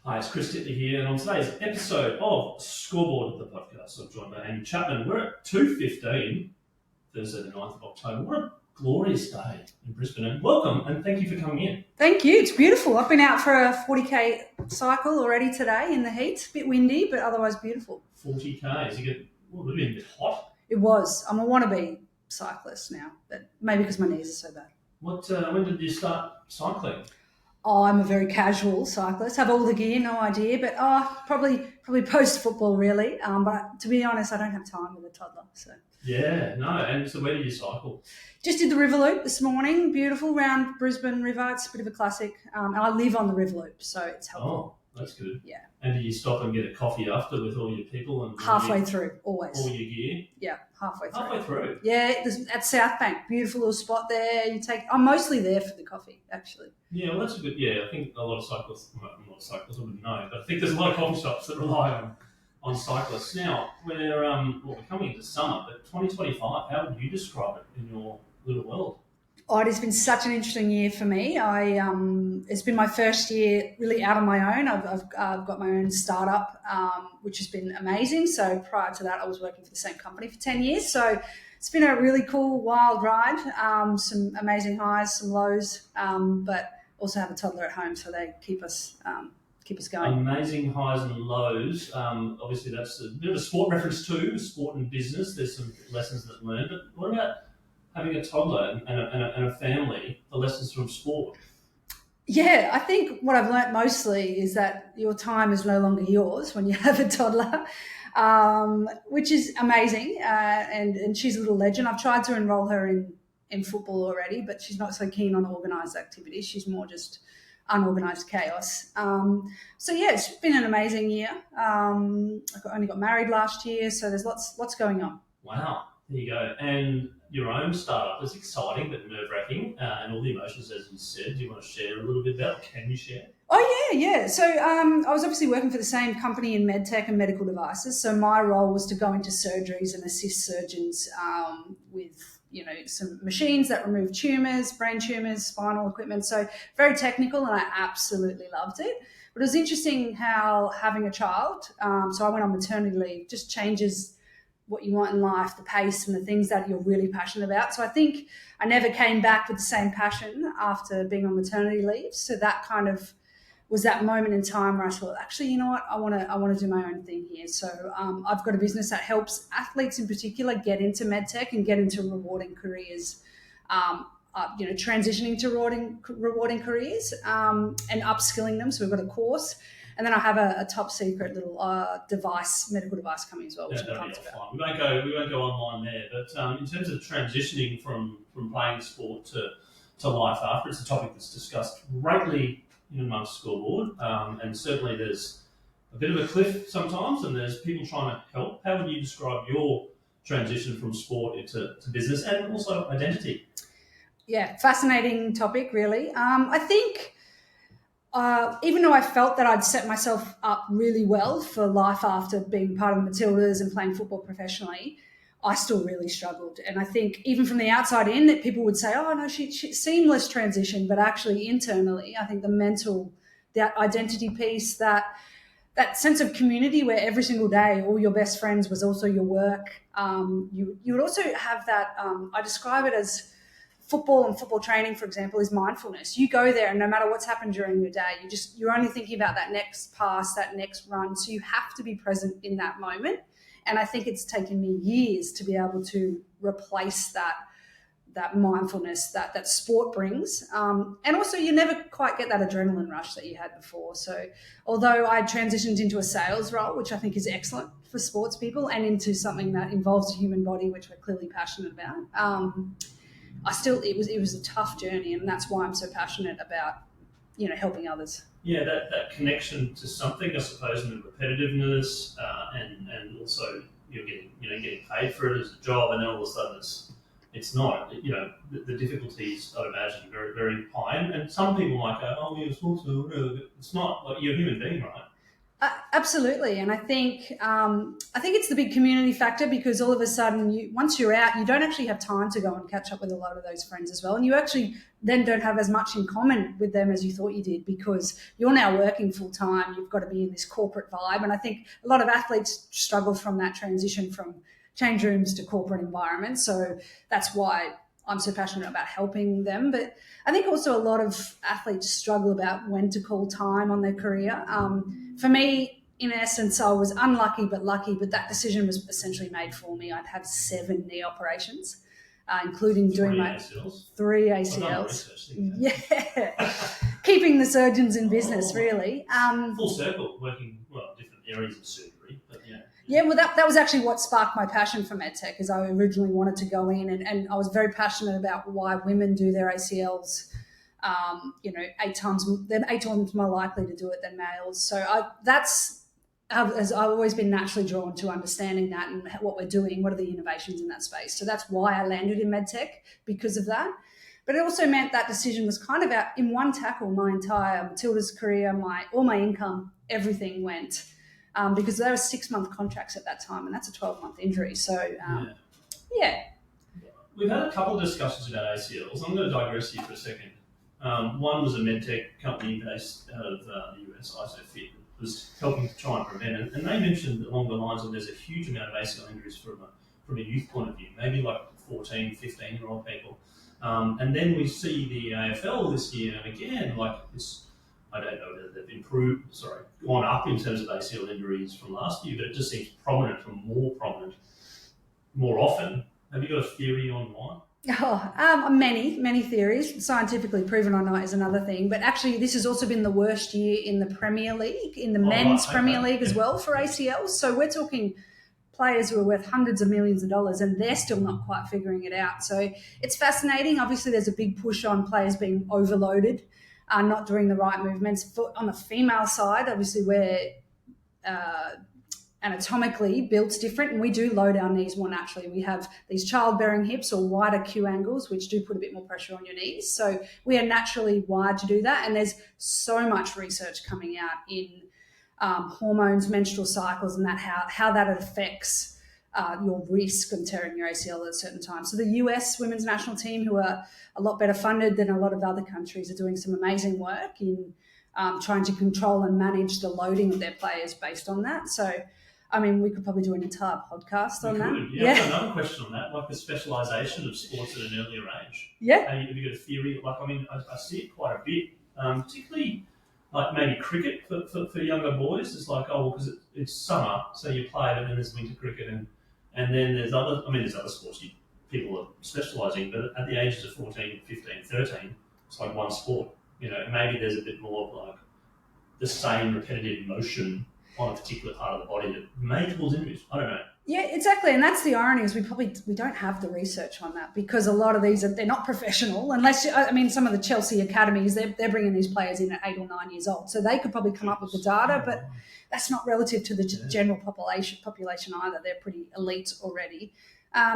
Hi, it's Chris Titley here, and on today's episode of Scoreboard of the podcast, I'm joined by Amy Chapman. We're at 2:15, Thursday the 9th of October. What a glorious day in Brisbane, and welcome, and thank you for coming in. Thank you, it's beautiful. I've been out for a 40k cycle already today in the heat. A bit windy, but otherwise beautiful. 40k's, you get, well, it would have been a bit hot. It was. I'm a wannabe cyclist now, but maybe because my knees are so bad. When did you start cycling? Oh, I'm a very casual cyclist. Have all the gear, no idea, but probably post-football really. But to be honest, I don't have time with a toddler. So Yeah, no, and so where did you cycle? just did the River Loop this morning. Beautiful round Brisbane River. It's a bit of a classic. And I live on the River Loop, so it's helpful. Oh, that's good. Yeah. And did you stop and get a coffee after with all your people? And Halfway through, always. All your gear? Yeah, halfway through. Halfway through? Yeah, at South Bank, beautiful little spot there. I'm mostly there for the coffee, actually. Yeah, well, that's a good. Yeah, I think a lot of cyclists, well, not cyclists, I wouldn't know, but I think there's a lot of coffee shops that rely on cyclists. Now, we're coming into summer, but 2025, how would you describe it in your little world? Oh, it has been such an interesting year for me. It's been my first year really out on my own. I've got my own startup, which has been amazing. So prior to that, I was working for the same company for 10 years. So it's been a really cool, wild ride. Some amazing highs, some lows, but also have a toddler at home, so they keep us going. Amazing highs and lows. Obviously, that's a bit of a sport reference too, sport and business. There's some lessons that learned. But what about having a toddler and a family, the lessons from sport? Yeah, I think what I've learnt mostly is that your time is no longer yours when you have a toddler, which is amazing. And she's a little legend. I've tried to enroll her in football already, but she's not so keen on organised activities. She's more just unorganised chaos. So yeah, it's been an amazing year. I only got married last year, so there's lots going on. Wow, there you go. And your own startup is exciting but nerve-wracking, and all the emotions, as you said. Do you want to share a little bit about it? Can you share? Oh, yeah. So I was obviously working for the same company in MedTech and medical devices. So my role was to go into surgeries and assist surgeons with, some machines that remove tumours, brain tumours, spinal equipment. So very technical, and I absolutely loved it. But it was interesting how having a child, so I went on maternity leave, just changes what you want in life, the pace and the things that you're really passionate about. So I think I never came back with the same passion after being on maternity leave. So that kind of was that moment in time where I thought, actually, you know what, I want to do my own thing here. So I've got a business that helps athletes in particular get into MedTech and get into rewarding careers, transitioning to rewarding careers and upskilling them. So we've got a course. And then I have a top secret little medical device coming as well, which I'm pumped about. We won't go online there, but in terms of transitioning from playing sport to life after, it's a topic that's discussed greatly in amongst Scoreboard, and certainly there's a bit of a cliff sometimes, and there's people trying to help. How would you describe your transition from sport into business and also identity? Yeah, fascinating topic, really. I think. Even though I felt that I'd set myself up really well for life after being part of the Matildas and playing football professionally, I still really struggled. And I think even from the outside in, that people would say, oh, no, she seamless transition. But actually internally, I think that identity piece, that sense of community where every single day all your best friends was also your work. You would also have that, I describe it as football and football training, for example, is mindfulness. You go there and no matter what's happened during your day, you're only thinking about that next pass, that next run. So you have to be present in that moment. And I think it's taken me years to be able to replace that mindfulness that sport brings. And also you never quite get that adrenaline rush that you had before. So although I transitioned into a sales role, which I think is excellent for sports people, and into something that involves the human body, which we're clearly passionate about, it was a tough journey, and that's why I'm so passionate about, helping others. Yeah, that connection to something, I suppose, and the repetitiveness, and also you're getting paid for it as a job, and then all of a sudden it's not. The difficulties, I'd imagine, very, very high, and some people might go, oh, you're sports, it's not. Like, you're a human being, right? Absolutely, and I think it's the big community factor, because all of a sudden, once you're out, you don't actually have time to go and catch up with a lot of those friends as well, and you actually then don't have as much in common with them as you thought you did, because you're now working full time. You've got to be in this corporate vibe, and I think a lot of athletes struggle from that transition from change rooms to corporate environments. So that's why I'm so passionate about helping them. But I think also a lot of athletes struggle about when to call time on their career. For me, in essence, I was unlucky but lucky, but that decision was essentially made for me. I'd had 7 knee operations, including doing my ACLs. 3 ACLs. Yeah, keeping the surgeons in business, really. Full circle, working different areas of surgery, but yeah. Yeah, well, that was actually what sparked my passion for MedTech, because I originally wanted to go in, and I was very passionate about why women do their ACLs. 8 times more likely to do it than males. So I've always been naturally drawn to understanding that and what we're doing, what are the innovations in that space. So that's why I landed in MedTech, because of that. But it also meant that decision was kind of out in one tackle. My entire Matildas career, all my income, everything went, because there were 6-month contracts at that time, and that's a 12-month injury. So yeah. We've had a couple of discussions about ACLs. I'm going to digress here for a second. One was a MedTech company based out of the US, ISOFIT, that was helping to try and prevent it. And they mentioned along the lines of there's a huge amount of ACL injuries from a youth point of view, maybe like 14, 15-year-old people. And then we see the AFL this year, and again, like it's, I don't know whether they've gone up in terms of ACL injuries from last year, but it just seems more often. Have you got a theory on why? Many theories. Scientifically proven or not is another thing. But actually, this has also been the worst year in the Premier League, in the men's Premier League as well for ACLs. So we're talking players who are worth hundreds of millions of dollars, and they're still not quite figuring it out. So it's fascinating. Obviously, there's a big push on players being overloaded, not doing the right movements. On the female side, obviously, we're anatomically built different, and we do load our knees more naturally. We have these childbearing hips or wider Q angles, which do put a bit more pressure on your knees. So we are naturally wired to do that, and there's so much research coming out in hormones, menstrual cycles, and that how that affects your risk of tearing your ACL at a certain time. So the US women's national team, who are a lot better funded than a lot of other countries, are doing some amazing work in trying to control and manage the loading of their players based on that. So I mean, we could probably do an entire podcast on that. Yeah, I've got another question on that, like the specialisation of sports at an earlier age. Yeah. Have you got a theory? Like, I mean, I see it quite a bit, particularly like maybe cricket for younger boys. It's like, because it's summer, so you play it, and then there's winter cricket, and then there's other sports people are specialising, but at the ages of 14, 15, 13, it's like one sport. You know, maybe there's a bit more of like the same repetitive motion on a particular part of the body that may cause injuries. I don't know. Yeah, exactly. And that's the irony, is we don't have the research on that, because a lot of these they're not professional, unless some of the Chelsea academies, they're bringing these players in at 8 or 9 years old. So they could probably come up with the data, but that's not relative to the general population either. They're pretty elite already.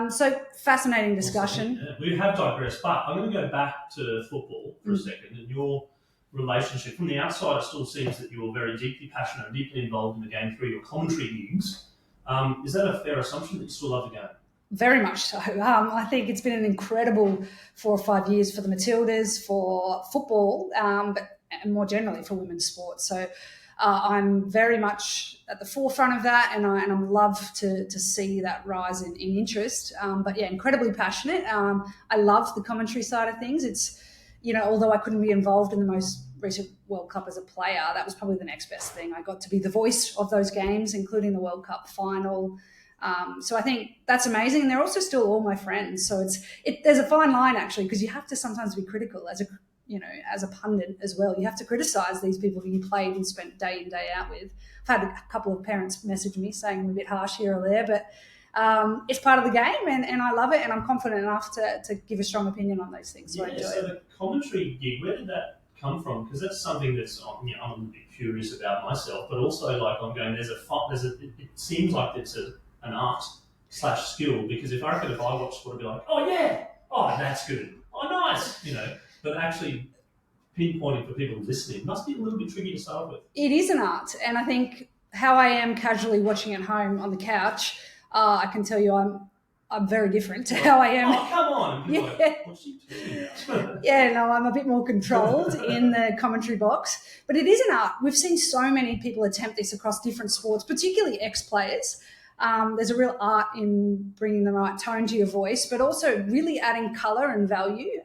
So fascinating discussion. Yeah. We have digressed, but I'm going to go back to football for a second, and your relationship. From the outside, it still seems that you're very deeply passionate and deeply involved in the game through your commentary gigs. Is that a fair assumption that you still love the game? Very much so. I think it's been an incredible 4 or 5 years for the Matildas, for football, but and more generally for women's sports. So I'm very much at the forefront of that, and I love to see that rise in interest. But yeah, incredibly passionate. I love the commentary side of things. It's, although I couldn't be involved in the most recent World Cup as a player, that was probably the next best thing. I got to be the voice of those games, including the World Cup final. So I think that's amazing. And they're also still all my friends. So there's a fine line, actually, because you have to sometimes be critical as a pundit as well. You have to criticize these people who you played and spent day in, day out with. I've had a couple of parents message me saying I'm a bit harsh here or there, but it's part of the game, and I love it, and I'm confident enough to give a strong opinion on those things. So I enjoy it. The commentary gig, where did that come from? Because that's something that's I'm a little bit curious about myself, but also like I'm going, it seems like it's an art / skill, because if I watch sport, I'd be like, oh yeah, oh that's good, oh nice, but actually pinpointing for people listening must be a little bit tricky to start with. It is an art, and I think how I am casually watching at home on the couch, I can tell you I'm very different to how I am. Oh, come on. Yeah. Like, what's she talking about? Yeah, no, I'm a bit more controlled in the commentary box. But it is an art. We've seen so many people attempt this across different sports, particularly ex-players. There's a real art in bringing the right tone to your voice, but also really adding colour and value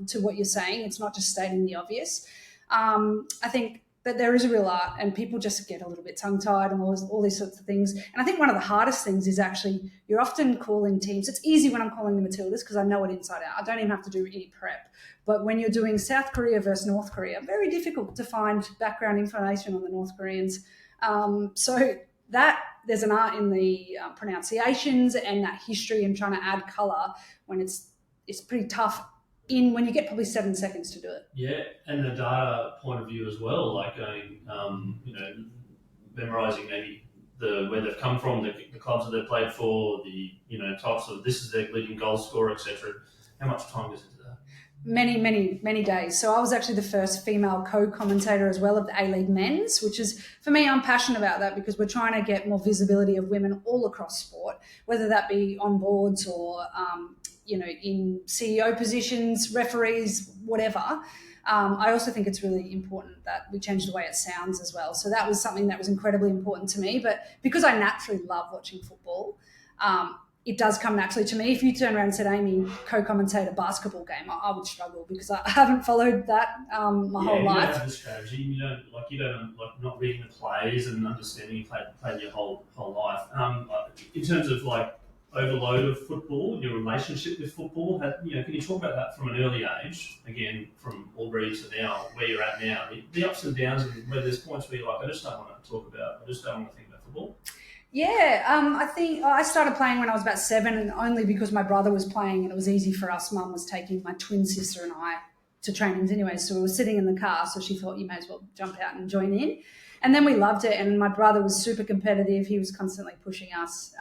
to what you're saying. It's not just stating the obvious. I think that there is a real art, and people just get a little bit tongue-tied and all these sorts of things. And I think one of the hardest things is actually you're often calling teams. It's easy when I'm calling the Matildas because I know it inside out. I don't even have to do any prep. But when you're doing South Korea versus North Korea, very difficult to find background information on the North Koreans. So that there's an art in the pronunciations and that history and trying to add colour when it's pretty tough when you get probably 7 seconds to do it. Yeah, and the data point of view as well, like going, memorising maybe where they've come from, the clubs that they've played for, the types of this is their leading goal scorer, etc. How much time goes into that? Many days. So I was actually the first female co-commentator as well of the A-League men's, which is, for me, I'm passionate about that because we're trying to get more visibility of women all across sport, whether that be on boards or in CEO positions, referees, whatever. I also think it's really important that we change the way it sounds as well. So that was something that was incredibly important to me. But because I naturally love watching football, it does come naturally to me. If you turn around and said, Amy, co-commentate a basketball game, I would struggle because I haven't followed that my whole life. You don't have the strategy. You don't not reading the plays and understanding you played your whole life. In terms of overload of football, your relationship with football, can you talk about that from an early age? Again, from Albury to now, where you're at now, the ups and downs, and where there's points where you're like, I just don't want to talk about, I just don't want to think about football. Yeah, I think I started playing when I was about 7, and only because my brother was playing and it was easy for us. Mum was taking my twin sister and I to trainings anyway, so we were sitting in the car, so she thought you may as well jump out and join in. And then we loved it, and my brother was super competitive. He was constantly pushing us.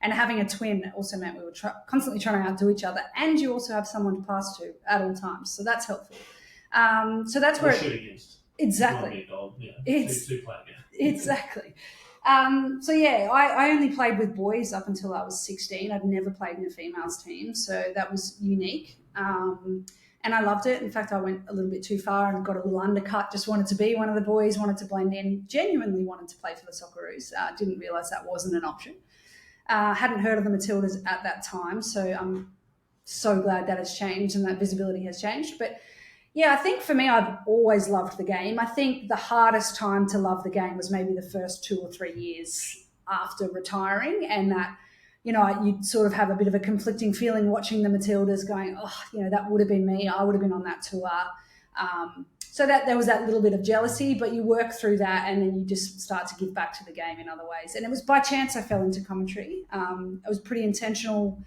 And having a twin also meant we were constantly trying to outdo each other, and you also have someone to pass to at all times, so that's helpful. So that's where shoot against. Exactly. Two-player game. Exactly. I only played with boys up until I was 16. I'd never played in a females team, so that was unique. And I loved it. In fact, I went a little bit too far and got a little undercut, just wanted to be one of the boys, wanted to blend in, genuinely wanted to play for the Socceroos. Didn't realise that wasn't an option. Hadn't heard of the Matildas at that time, so I'm so glad that has changed and that visibility has changed. But yeah, I think for me, I've always loved the game. I think the hardest time to love the game was maybe the first 2 or 3 years after retiring, and that, you'd sort of have a bit of a conflicting feeling watching the Matildas going, that would have been me. I would have been on that tour. So that there was that little bit of jealousy, but you work through that and then you just start to give back to the game in other ways. And it was by chance I fell into commentary. It was pretty intentional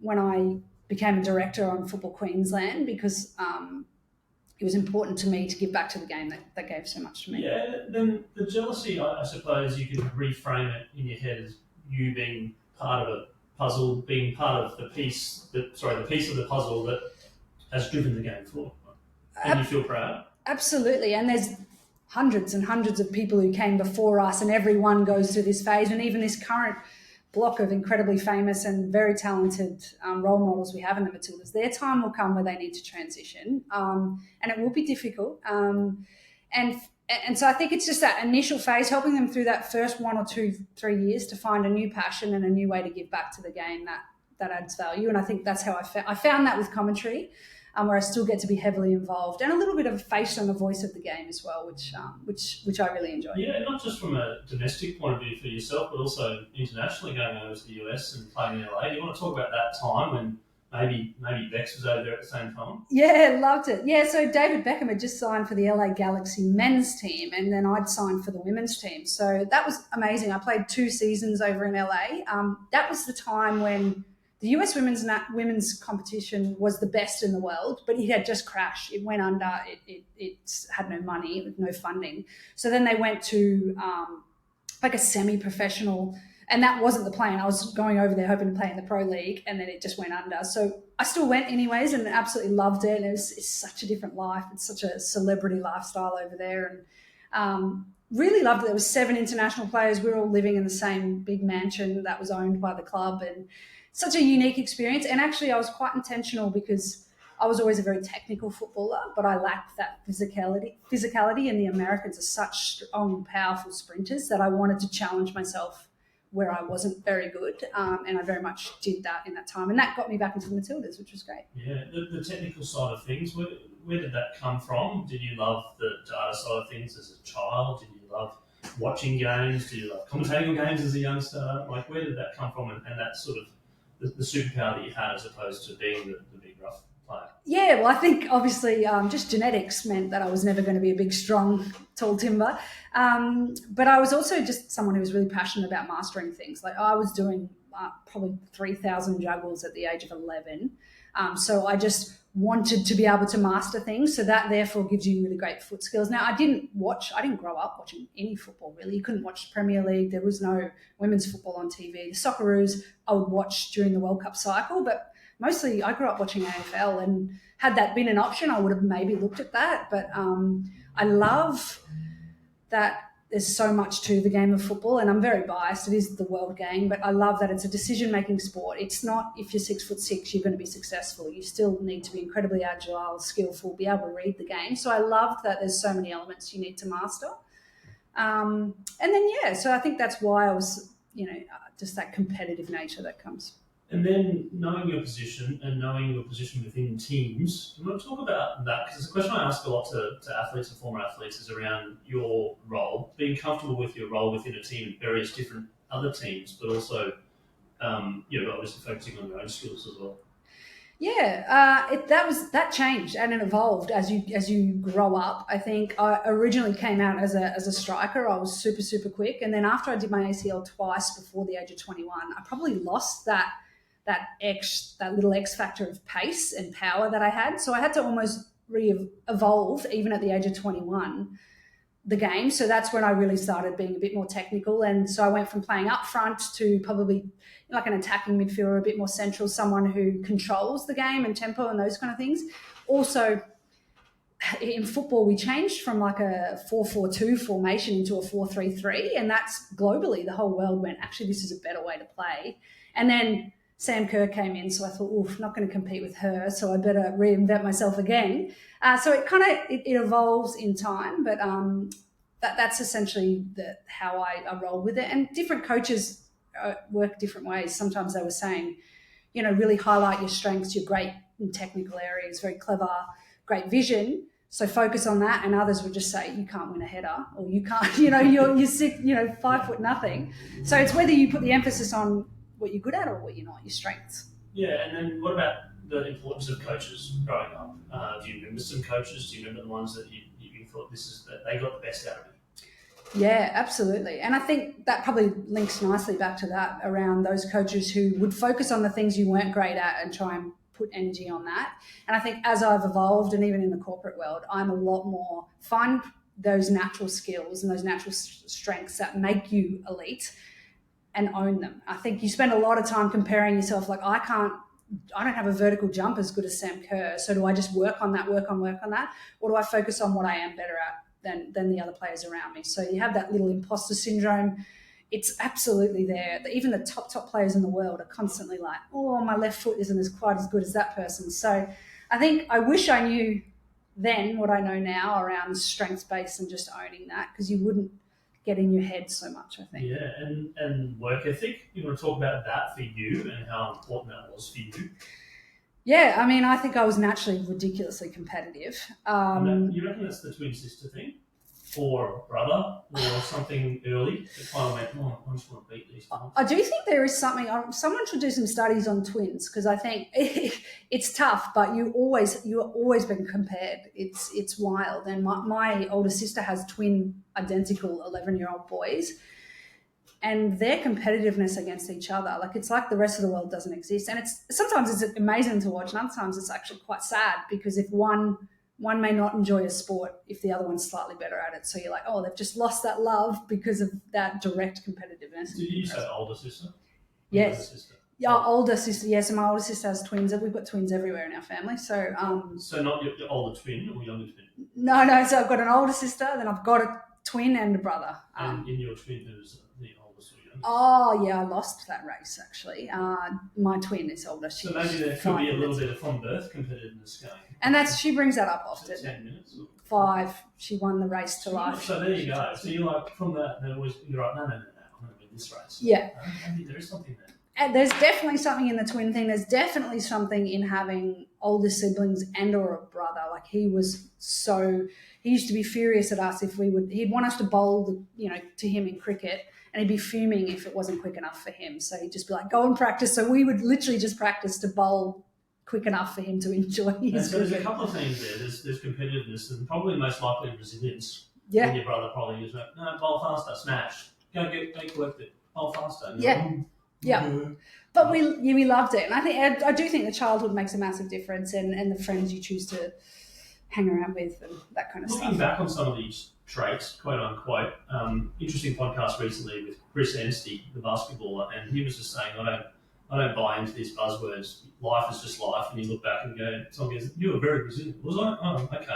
when I became a director on Football Queensland because it was important to me to give back to the game that gave so much to me. Yeah, then the jealousy, I suppose you could reframe it in your head as you being part of a puzzle, being part of the piece of the puzzle that has driven the game forward. And you feel proud? Absolutely. And there's hundreds and hundreds of people who came before us, and everyone goes through this phase. And even this current block of incredibly famous and very talented role models we have in the Matildas, their time will come where they need to transition. And it will be difficult. And so I think it's just that initial phase, helping them through that first 1 or 2, 3 years to find a new passion and a new way to give back to the game that adds value. And I think that's how I found that with commentary. Where I still get to be heavily involved and a little bit of a face on the voice of the game as well, which I really enjoy. Yeah, not just from a domestic point of view for yourself, but also internationally going over to the US and playing in LA. Do you want to talk about that time when maybe Bex was over there at the same time? Yeah, loved it. Yeah, so David Beckham had just signed for the LA Galaxy men's team, and then I'd signed for the women's team. So that was amazing. I played 2 seasons over in LA. That was the time when the US women's competition was the best in the world, but it had just crashed. It went under. It had no money, no funding. So then they went to a semi-professional, and that wasn't the plan. I was going over there hoping to play in the pro league, and then it just went under. So I still went anyways and absolutely loved it. And it's such a different life. It's such a celebrity lifestyle over there. And really loved it. There was 7 international players. We were all living in the same big mansion that was owned by the club, and such a unique experience. And actually I was quite intentional because I was always a very technical footballer, but I lacked that physicality, and the Americans are such strong, powerful sprinters that I wanted to challenge myself where I wasn't very good, and I very much did that in that time. And that got me back into the Matildas, which was great. Yeah, the technical side of things, where did that come from? Did you love the data side of things as a child? Did you love watching games? Did you love commentating games as a youngster? Like, where did that come from, and that sort of the superpower that you had as opposed to being the big rough player? Yeah, well, I think obviously just genetics meant that I was never going to be a big, strong, tall timber. But I was also just someone who was really passionate about mastering things. Like I was doing probably 3,000 juggles at the age of 11. So I just wanted to be able to master things. So that therefore gives you really great foot skills. Now, I didn't grow up watching any football, really. You couldn't watch the Premier League. There was no women's football on TV. The Socceroos I would watch during the World Cup cycle, but mostly I grew up watching AFL, and had that been an option, I would have maybe looked at that. But I love that there's so much to the game of football, and I'm very biased. It is the world game, but I love that it's a decision-making sport. It's not if you're 6'6", you're going to be successful. You still need to be incredibly agile, skillful, be able to read the game. So I love that there's so many elements you need to master. And then, so I think that's why I was, just that competitive nature that comes. And then knowing your position within teams, I want to talk about that, because it's a question I ask a lot to athletes and former athletes, is around your role, being comfortable with your role within a team, various different other teams, but also, obviously focusing on your own skills as well. Yeah, that changed and it evolved as you grow up. I think I originally came out as a striker. I was super, super quick, and then after I did my ACL twice before the age of 21, I probably lost that little X factor of pace and power that I had. So I had to almost evolve even at the age of 21 the game. So that's when I really started being a bit more technical. And so I went from playing up front to probably like an attacking midfielder, a bit more central, someone who controls the game and tempo and those kind of things. Also, in football, we changed from like a 4-4-2 formation into a 4-3-3. And that's globally, the whole world went, actually, this is a better way to play. And then Sam Kerr came in, so I thought, not going to compete with her, so I better reinvent myself again. So it kind of it evolves in time, but that's essentially how I roll with it. And different coaches work different ways. Sometimes they were saying, really highlight your strengths. You're great in technical areas, very clever, great vision. So focus on that. And others would just say, you can't win a header, or you can't, you're sick, 5 foot nothing. So it's whether you put the emphasis on what you're good at or what you're not, your strengths. Yeah, and then what about the importance of coaches growing up? Do you remember some coaches? Do you remember the ones that you thought they got the best out of me? Yeah, absolutely. And I think that probably links nicely back to that, around those coaches who would focus on the things you weren't great at and try and put energy on that. And I think as I've evolved, and even in the corporate world, I'm a lot more find those natural skills and those natural strengths that make you elite and own them. I think you spend a lot of time comparing yourself, like I don't have a vertical jump as good as Sam Kerr, so do I just work on that, or do I focus on what I am better at than the other players around me? So you have that little imposter syndrome. It's absolutely there. Even the top players in the world are constantly like, oh, my left foot isn't quite as good as that person. So I think I wish I knew then what I know now around strengths-based and just owning that, because you wouldn't get in your head so much, I think. Yeah, and work ethic. You want to talk about that for you and how important that was for you? Yeah, I mean, I think I was naturally ridiculously competitive. You reckon that's the twin sister thing? Or brother, or something early that kind of went, I just want to beat these guys? I do think there is something, someone should do some studies on twins, because I think it's tough, but you're always being compared. It's wild. And my older sister has twin identical 11-year-old boys, and their competitiveness against each other, it's like the rest of the world doesn't exist. And sometimes it's amazing to watch, and other times it's actually quite sad, because if one may not enjoy a sport if the other one's slightly better at it. So you're like, they've just lost that love because of that direct competitiveness. Did you say older sister? Yes. Sister? Yeah, older sister. Yes, and my older sister has twins. We've got twins everywhere in our family. So not your older twin or younger twin? No. So I've got an older sister, then I've got a twin and a brother. And in your twin, who's the oldest or youngest? Oh, yeah, I lost that race, actually. My twin is older. So maybe there could be a little bit of from birth competitiveness going. And she brings that up often. 10 minutes? Or? 5. She won the race to life. So there you go. So you're like, from that, you're like, no, I'm going to win this race. Yeah. Maybe there is something there. And there's definitely something in the twin thing. There's definitely something in having older siblings and or a brother. Like he used to be furious at us if he'd want us to bowl, to him in cricket, and he'd be fuming if it wasn't quick enough for him. So he'd just be like, go and practice. So we would literally just practice to bowl quick enough for him to enjoy his so there's a couple of things there. There's competitiveness and probably most likely resilience. Yeah. And your brother probably is like, no, bowl faster, smash. Go collect it, bowl faster. Yeah. Yeah, but we loved it, and I do think the childhood makes a massive difference, and the friends you choose to hang around with and that kind of stuff. Looking back on some of these traits, quote unquote, interesting podcast recently with Chris Titley, the basketballer, and he was just saying, I don't buy into these buzzwords. Life is just life, and you look back and go, someone goes, you were very resilient. Was I? Oh, okay.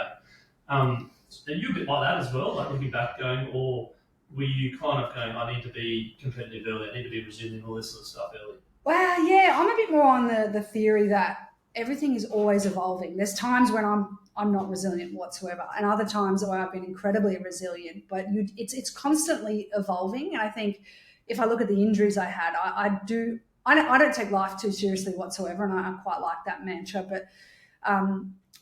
Are you a bit like that as well, like looking back, going, or were you kind of going, I need to be competitive early, I need to be resilient, all this sort of stuff early? Well, yeah, I'm a bit more on the theory that everything is always evolving. There's times when I'm not resilient whatsoever, and other times where I've been incredibly resilient. But it's constantly evolving, and I think if I look at the injuries I had, I don't take life too seriously whatsoever, and I quite like that mantra. But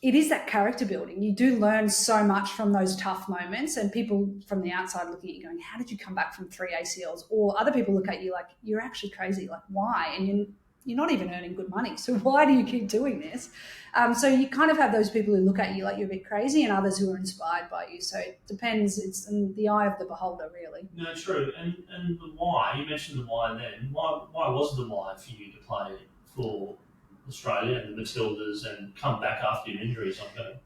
it is that character building. You do learn so much from those tough moments, and people from the outside looking at you going, how did you come back from 3 ACLs? Or other people look at you like, you're actually crazy. Like, why? And you're not even earning good money. So why do you keep doing this? So you kind of have those people who look at you like you're a bit crazy, and others who are inspired by you. So it depends. It's in the eye of the beholder, really. No, true. And the why, you mentioned the why then. Why was the why for you to play for Australia and the Matildas and come back after your injuries? I'm going to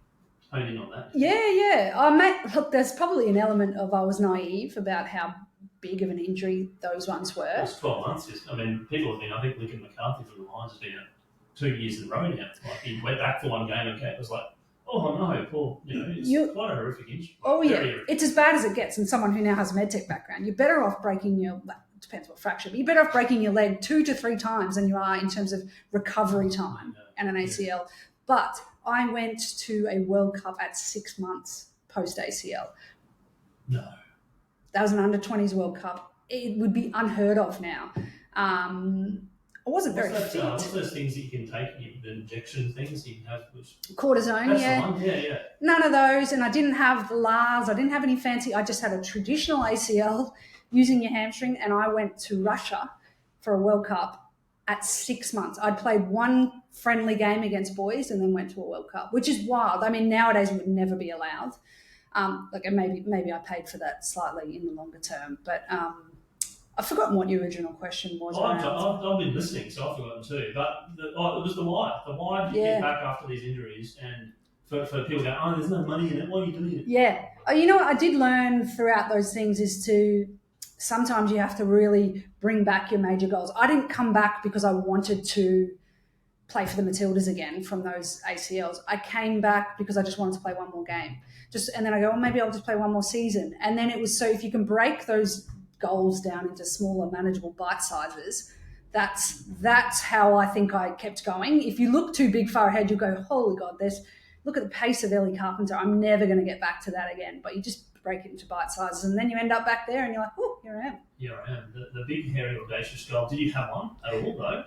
hone in on that. Yeah. Look, there's probably an element of I was naive about how big of an injury those ones were. It was 12 months. People have been, I think Lincoln McCarthy from the Lions has been out 2 years in a row now. Like he went back for one game and it was like, oh no, Paul, it's quite a horrific injury. Oh yeah, it's as bad as it gets. And someone who now has a MedTech background, you're better off breaking your, depends what fracture, but you're better off breaking your leg 2 to 3 times than you are in terms of recovery time and an ACL. But I went to a World Cup at 6 months post ACL. No. That was an under-20s World Cup. It would be unheard of now. I wasn't very fit. What's those things that you can take, the injection things you can have? Cortisone, that's yeah. The one. Yeah. None of those, and I didn't have the LARS. I didn't have any fancy. I just had a traditional ACL using your hamstring, and I went to Russia for a World Cup at 6 months. I'd played one friendly game against boys and then went to a World Cup, which is wild. Nowadays it would never be allowed. Maybe I paid for that slightly in the longer term, but I've forgotten what your original question was. I've been listening, so I've forgotten too. But it was the why. The why did you get back after these injuries? And for people going, oh, there's no money in it. Why are you doing it? Yeah. You know what I did learn throughout those things is to sometimes you have to really bring back your major goals. I didn't come back because I wanted to play for the Matildas again from those ACLs. I came back because I just wanted to play one more game. And then I go, well, maybe I'll just play one more season. And then it was, so if you can break those goals down into smaller, manageable bite sizes, that's how I think I kept going. If you look too big far ahead, you'll go, holy God, look at the pace of Ellie Carpenter. I'm never going to get back to that again. But you just break it into bite sizes, and then you end up back there and you're like, oh, here I am. Here I am. The big, hairy, audacious goal. Did you have one at all, though?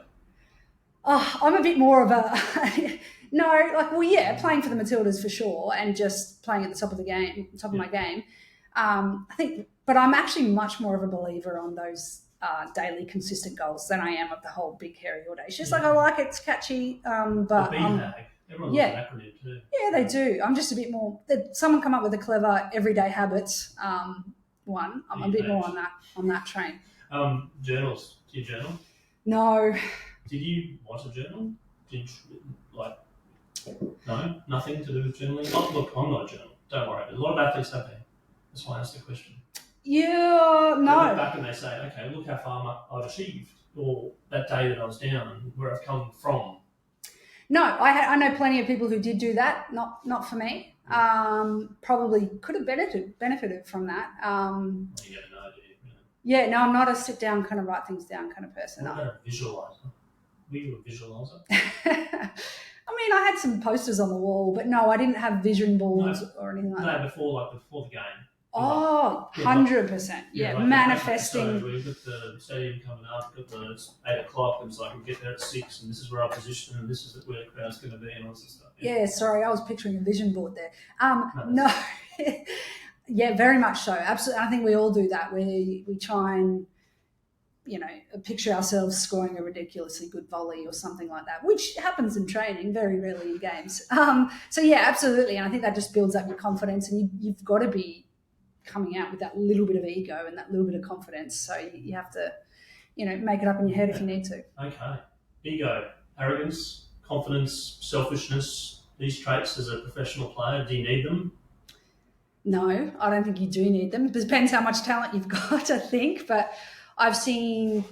Oh, I'm a bit more of a playing for the Matildas for sure, and just playing at the top of my game. I think, but I'm actually much more of a believer on those daily consistent goals than I am of the whole big, hairy, audacious. Like, I like it, it's catchy, but the BHAG. Everyone loves an acronym too. Yeah, they do. I'm just a bit more. Someone come up with a clever everyday habits one. I'm a bit more on that train. Journals. Do you journal? No. Did you want a journal? No, nothing to do with journaling. Oh, look, I'm not a journal. Don't worry. There's a lot of athletes out there. That's why I asked the question. Yeah, no. They look back and they say, okay, look how far I've achieved, or that day that I was down and where I've come from. No, I know plenty of people who did do that. Not for me. Probably could have benefited from that. You never know, do you? Yeah, no, I'm not a sit down, kind of write things down kind of person. What about a visualizer? Were you a visualizer? I mean, I had some posters on the wall, but no, I didn't have vision boards or anything like that. No, before the game. Oh, 100%. Yeah, like manifesting. So we've got the stadium coming up, got the 8 o'clock, and so I can get there at 6, and this is where I position, and this is where the crowd's going to be, and all this stuff. Yeah, sorry, I was picturing a vision board there. No, yeah, very much so. Absolutely, I think we all do that. We try and picture ourselves scoring a ridiculously good volley or something like that, which happens in training, very rarely in games. So yeah, absolutely, and I think that just builds up your confidence, and you've got to be coming out with that little bit of ego and that little bit of confidence. So you have to, make it up in your head if you need to. Okay. Ego, arrogance, confidence, selfishness, these traits as a professional player, do you need them? No, I don't think you do need them. It depends how much talent you've got, I think. But I've seen,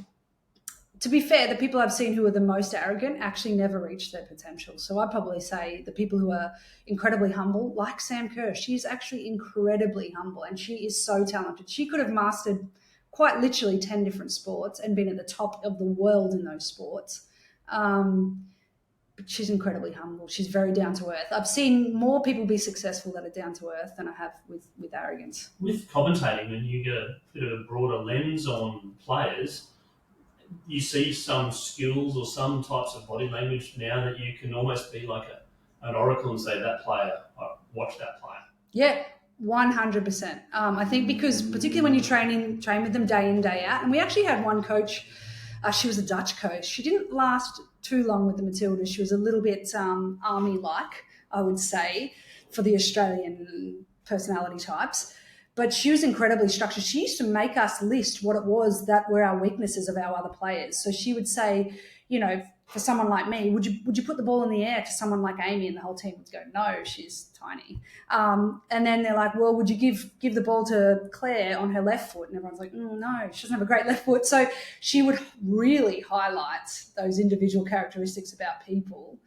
to be fair, the people I've seen who are the most arrogant actually never reach their potential. So I'd probably say the people who are incredibly humble, like Sam Kerr, she's actually incredibly humble and she is so talented. She could have mastered quite literally 10 different sports and been at the top of the world in those sports. But she's incredibly humble. She's very down to earth. I've seen more people be successful that are down to earth than I have with arrogance. With commentating, when you get a bit of a broader lens on players, you see some skills or some types of body language now that you can almost be like an oracle and say, that player, watch that player. Yeah, 100%. I think because particularly when you train with them day in, day out, and we actually had one coach, she was a Dutch coach. She didn't last too long with the Matildas. She was a little bit army-like, I would say, for the Australian personality types. But she was incredibly structured. She used to make us list what it was that were our weaknesses of our other players. So she would say, for someone like me, would you put the ball in the air to someone like Amy? And the whole team would go, no, she's tiny. And then they're like, well, would you give the ball to Claire on her left foot? And everyone's like, no, she doesn't have a great left foot. So she would really highlight those individual characteristics about people.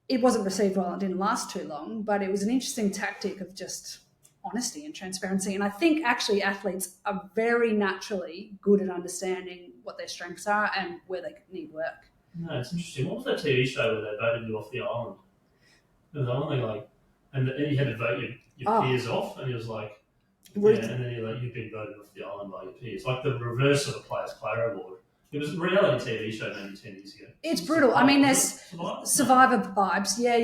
It wasn't received well. It didn't last too long, but it was an interesting tactic of just honesty and transparency. And I think actually athletes are very naturally good at understanding what their strengths are and where they need work. No, it's interesting. What was that TV show where they voted you off the island? It was only and you had to vote your peers off, and he was like, and then you've been voted off the island by your peers. Like the reverse of a Players Player Award. It was a reality TV show maybe 10 years ago. It's brutal. I mean, there's Survivor vibes. Yeah.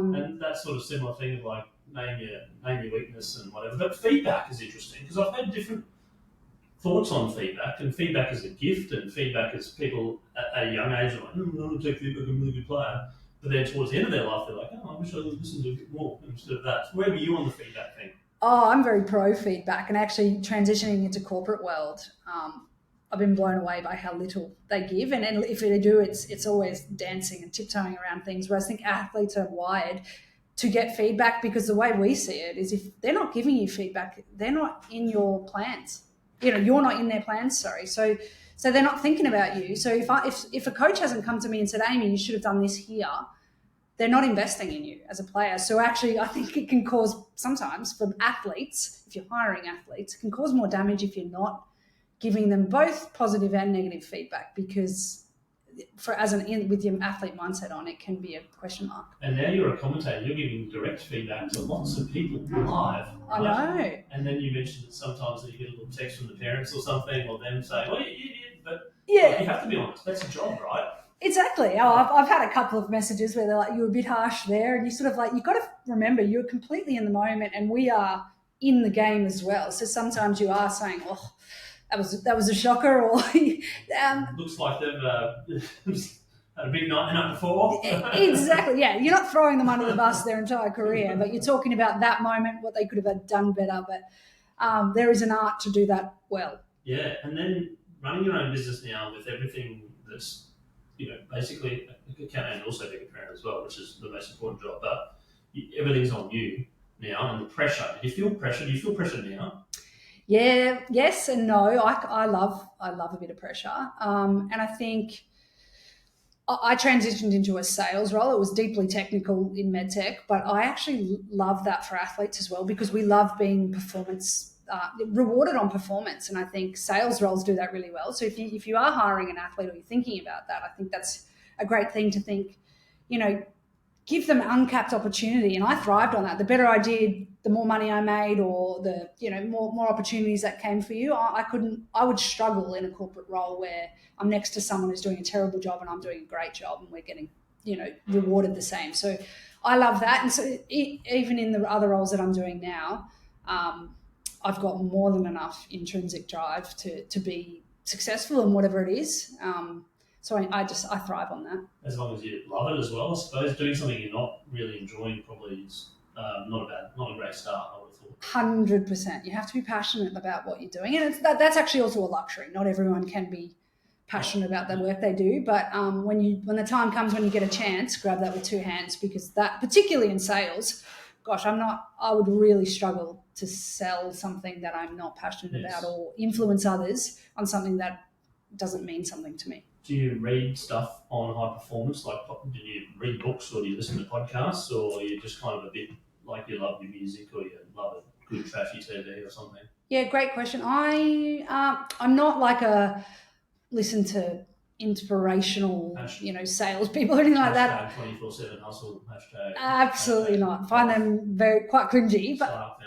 And that sort of similar thing of like, name your weakness and whatever. But feedback is interesting because I've had different thoughts on feedback, and feedback is a gift, and feedback is people at a young age are like, I don't take feedback, I'm a really good player. But then towards the end of their life, they're like, I wish I listened to a bit more instead of that. Where were you on the feedback thing? Oh, I'm very pro feedback, and actually transitioning into corporate world, I've been blown away by how little they give, and if they do, it's always dancing and tiptoeing around things. Whereas I think athletes are wired to get feedback, because the way we see it is if they're not giving you feedback, they're not in your plans. You're not in their plans, sorry. So they're not thinking about you. So if a coach hasn't come to me and said, Amy, you should have done this here, they're not investing in you as a player. So actually, I think it can cause, sometimes for athletes, if you're hiring athletes, it can cause more damage if you're not giving them both positive and negative feedback, because with your athlete mindset on, it can be a question mark. And now you're a commentator, you're giving direct feedback to lots of people live. Right? I know. And then you mentioned that sometimes that you get a little text from the parents or something, or them saying, well, but you have to be honest, that's a job, right? Exactly. I've had a couple of messages where they're like, you're a bit harsh there, and you sort of like, you've got to remember you're completely in the moment, and we are in the game as well. So sometimes you are saying, oh, that was a shocker, or looks like they've had a big night the night before. Exactly, yeah. You're not throwing them under the bus their entire career, but you're talking about that moment, what they could have done better. But there is an art to do that well. Yeah, and then running your own business now with everything that's, basically, and also being a parent as well, which is the most important job, but everything's on you now, and the pressure. Do you feel pressure? Do you feel pressure now? Yeah, yes and no. I love a bit of pressure. And I think I transitioned into a sales role. It was deeply technical in MedTech, but I actually love that for athletes as well, because we love being rewarded on performance. And I think sales roles do that really well. So if you are hiring an athlete or you're thinking about that, I think that's a great thing to think, give them uncapped opportunity. And I thrived on that. The better I did, the more money I made, or the more opportunities that came for you. I would struggle in a corporate role where I'm next to someone who's doing a terrible job and I'm doing a great job, and we're getting rewarded the same. So I love that. And so even in the other roles that I'm doing now, I've got more than enough intrinsic drive to be successful in whatever it is. So I thrive on that. As long as you love it as well, I suppose. Doing something you're not really enjoying probably is not a great start, I would have thought. 100%. You have to be passionate about what you're doing. And that's actually also a luxury. Not everyone can be passionate about the work they do. But when the time comes when you get a chance, grab that with two hands, because that, particularly in sales, gosh, I would really struggle to sell something that I'm not passionate about, or influence others on something that doesn't mean something to me. Do you read stuff on high performance? Like, do you read books, or do you listen to podcasts, or are you just kind of a bit like you love your music, or you love a good trashy TV or something? Yeah, great question. I'm not like a listen to inspirational, sales people or anything like that. 24/7 hustle hashtag. Absolutely not. Find them quite cringy, but.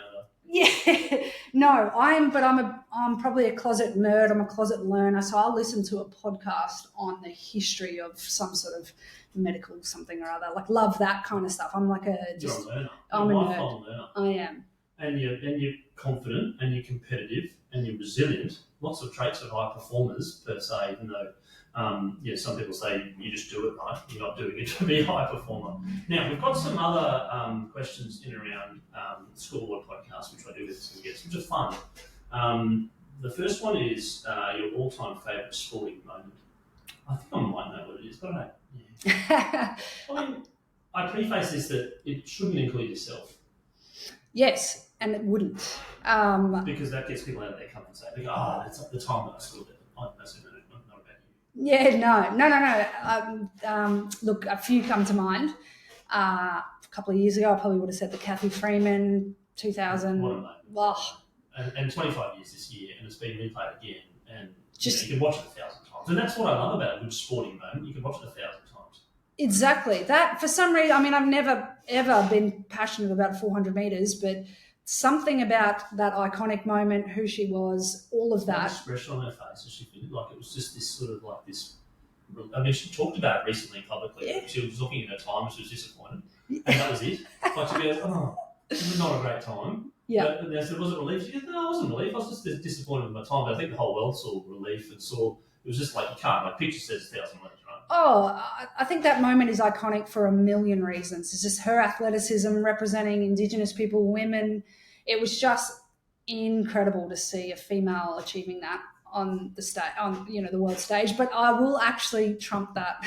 Yeah, no, I'm probably a closet nerd. I'm a closet learner. So I'll listen to a podcast on the history of some sort of medical something or other. Like, love that kind of stuff. I'm like you're a learner. I'm you're a nerd. Learner. I am. And you're confident, and you're competitive, and you're resilient. Lots of traits of high performers per se, even though some people say you just do it right. You're not doing it to be a high performer. Now, we've got some other questions in around the Scoreboard podcast, which I do with some guests, which is fun. The first one is your all-time favourite sporting moment. I think I might know what it is, but I don't. I mean, I preface this that it shouldn't include yourself. Yes, and it wouldn't. Because that gets people out of their comfort zone. They go, that's the time that I scored it. Not about you. Yeah, no. Look, a few come to mind. A couple of years ago, I probably would have said the Kathy Freeman 2000. What a moment. Oh. And 25 years this year, and it's been replayed again. And you can watch it 1,000 times. And that's what I love about a good sporting moment. You can watch it 1,000 times. Exactly. That, for some reason, I mean, I've never, ever been passionate about 400 metres, but something about that iconic moment, who she was, all of that. The expression on her face as she finished, like, it was just this sort of like this. I mean, she talked about it recently publicly. Yeah. She was looking at her time and she was disappointed. And that was it. Like, she goes, it was not a great time. Yeah. And they said, was it relief? She goes, no, it wasn't relief. I was just disappointed with my time. But I think the whole world saw relief and saw, it was just like, you can't, like, picture says 1,000 words, right? Oh, I think that moment is iconic for a million reasons. It's just her athleticism representing Indigenous people, women. It was just incredible to see a female achieving that on the stage, on the world stage. But I will actually trump that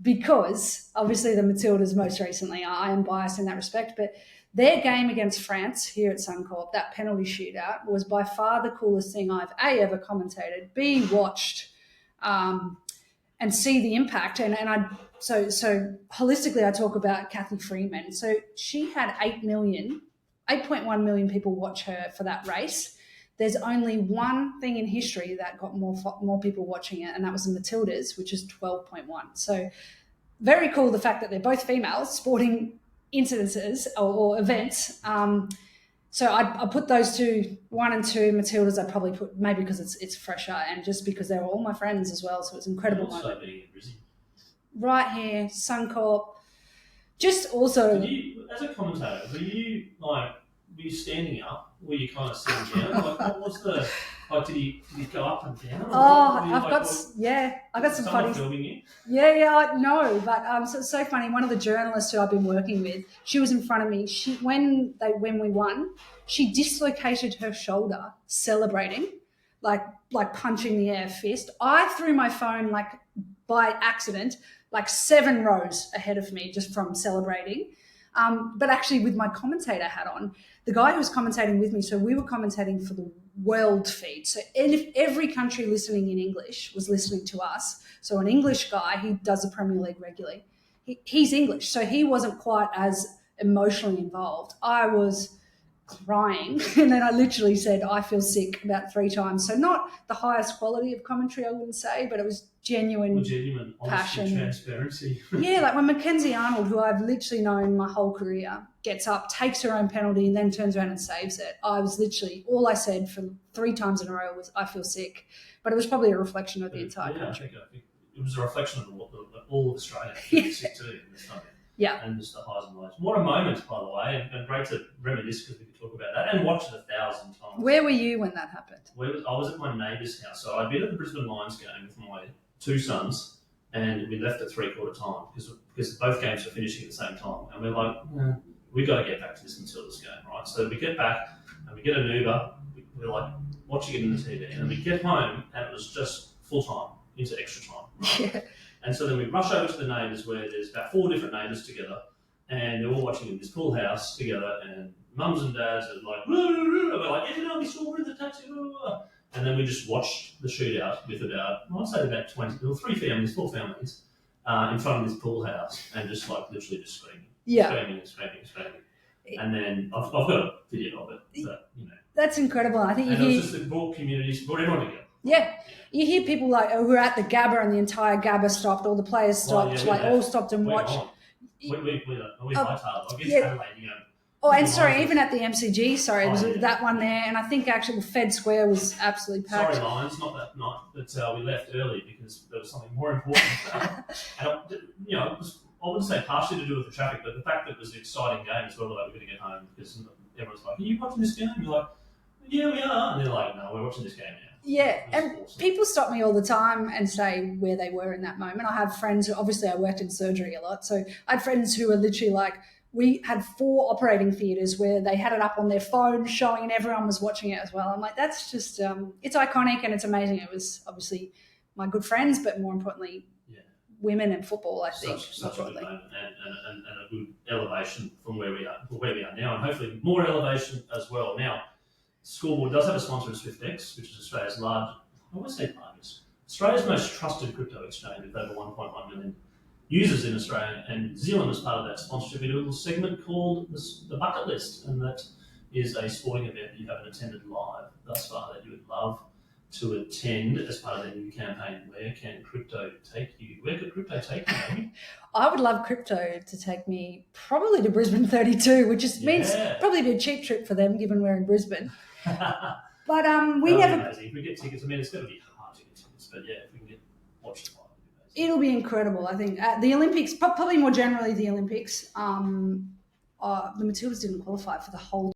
because obviously the Matildas most recently, I am biased in that respect, but their game against France here at Suncorp, that penalty shootout, was by far the coolest thing I've ever commentated, B, watched, and see the impact. So holistically, I talk about Kathy Freeman. So she had 8.1 million people watch her for that race. There's only one thing in history that got more people watching it, and that was the Matildas, which is 12.1. So very cool, the fact that they're both females, sporting incidences or events. So I put those two, 1 and 2, Matildas. I probably put, maybe because it's fresher, and just because they were all my friends as well. So it's incredible. Also being in Brisbane. Right here, Suncorp. Just also. Did you, as a commentator, were you standing up? Were you kind of sitting down? Like, what was the, like, did you go up and down? I've got some funny. Filming you? Yeah, no, but so it's so funny. One of the journalists who I've been working with, she was in front of me. When we won, she dislocated her shoulder celebrating, like punching the air fist. I threw my phone by accident, 7 rows ahead of me just from celebrating. But actually with my commentator hat on, the guy who was commentating with me, so we were commentating for the world feed. So if every country listening in English was listening to us, so an English guy, he does the Premier League regularly, he's English, so he wasn't quite as emotionally involved. I was crying, and then I literally said, I feel sick about 3 times. So not the highest quality of commentary, I wouldn't say, but it was genuine honesty, passion. Transparency. Yeah, like when Mackenzie Arnold, who I've literally known my whole career, gets up, takes her own penalty, and then turns around and saves it. I was literally, all I said for 3 times in a row was, I feel sick. But it was probably a reflection of the entire country. I think it was a reflection of all of Australia. Yeah. Sick too in this time. Yeah. And just the highs and lows. What a moment, by the way, and great to reminisce because we could talk about that and watch it 1,000 times. Where were you when that happened? I was at my neighbour's house. So I'd been at the Brisbane Lions game with my 2 sons, and we left at 3/4 time because both games were finishing at the same time. And we're like, we got to get back to this Matildas game, right? So we get back and we get an Uber. We're like watching it in the TV, and we get home and it was just full time into extra time. Right? Yeah. And so then we rush over to the neighbours where there's about 4 different neighbours together, and they're all watching in this pool house together, and mums and dads are like, and we're like, yeah, no, we saw, we're in the taxi, and then we just watched the shootout with I'd say about 20, or 4 families, in front of this pool house, and just like literally just screaming. Yeah. Screaming. And then I've got a video of it, but That's incredible. I think it was just the brought communities, brought everyone together. Yeah. You hear people like, who were at the Gabba, and the entire Gabba stopped, all the players stopped, all stopped and watched. We hightailed. I guess Adelaide, and sorry, even at the MCG, it was that one there, and I think actually Fed Square was absolutely packed. Sorry, Lions, not that night, but we left early because there was something more important. I wouldn't say partially to do with the traffic, but the fact that it was an exciting game as well that we were going to get home, because everyone's like, are you watching this game? You're like, yeah, we are. And they're like, no, we're watching this game now. Yeah, and awesome. People stop me all the time and say where they were in that moment. I have friends, obviously I worked in surgery a lot, so I had friends who were literally like, we had 4 operating theatres where they had it up on their phone showing, and everyone was watching it as well. I'm like, that's just, it's iconic and it's amazing. It was obviously my good friends, but more importantly, women and football, I think. Such a good moment and a good elevation from where we are now, and hopefully more elevation as well. Now, Scoreboard does have a sponsor in SwiftX, which is Australia's Australia's most trusted crypto exchange with over 1.1 million users in Australia and New Zealand. As part of that sponsorship, we do a little segment called the Bucket List, and that is a sporting event that you haven't attended live thus far that you would love to attend as part of the new campaign. Where can crypto take you? Where could crypto take you, Amy? I would love crypto to take me probably to Brisbane 32, which means probably be a cheap trip for them given we're in Brisbane. But we never. If we get tickets, it's going to be hard to get tickets, but if we can get watch live, it'll be incredible. I think the Olympics, probably more generally the Olympics. The Matildas didn't qualify for the whole